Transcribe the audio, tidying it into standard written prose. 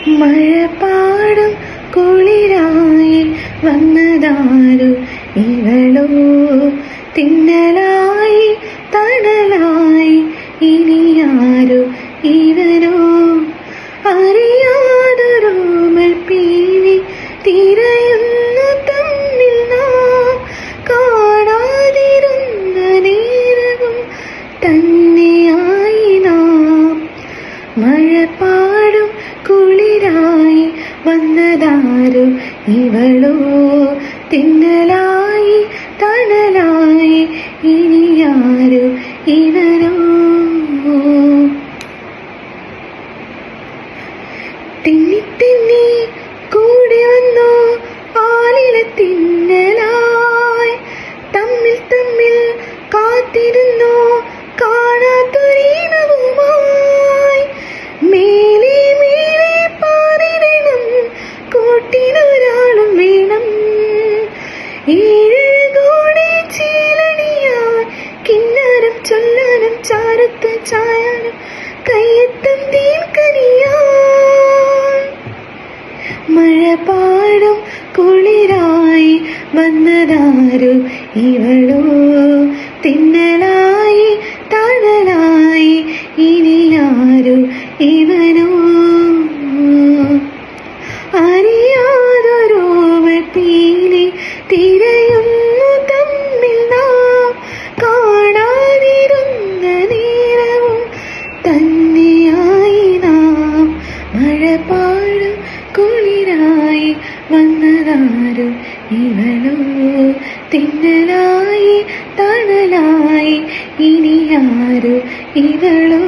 മഴപാടും കുളിരായി വന്നതാരു ഇവളോ, തിന്നലായി തണലായി ഇനിയാരു ഇവനോ, അറിയാതൊരോമൽ പീലി തിരയുന്നു തമ്മിൽ നാം, കാണാതിരുന്ന നേരവും തന്നെയായി നാം. മഴപാടും കുളിരായി വന്നതാരു ഇവളോ, തിന്നലായി തണലായി ഇനിയാരു ഇവനോ. തിന്നി തിന്നി കൂടി വന്നു ആലിലെ തിന്നലായി, തമ്മിൽ തമ്മിൽ കാത്തിരുന്നു കാണാത്തൊരീണവുമായി. മേലെ മേലെ പാറിടണം, കൂട്ടിനൊരാളും വേണം. ഏഴഴകോടെ ചേലണിയാൻ കിന്നാരം ചൊല്ലാനും ചാരത്ത് ചായാനും കയ്യെത്തും തീൻകനിയാൻ. മഴപാടും കുളിരായി വന്നതാരു ഇവളോ, തിന്നലായി തണലായി ഇനിയാരു ഇവനോ, അറിയാതൊരോമൽ പീലി തിരയുന്നു തമ്മിൽ നാം, കാണാതിരുന്ന നേരവും തന്നെയായി നാം. മഴപാടും കുളിരായി വന്നതാരു ഇവളോ, തിന്നലായി തണലായി ഇനിയാരു ഇവളോ.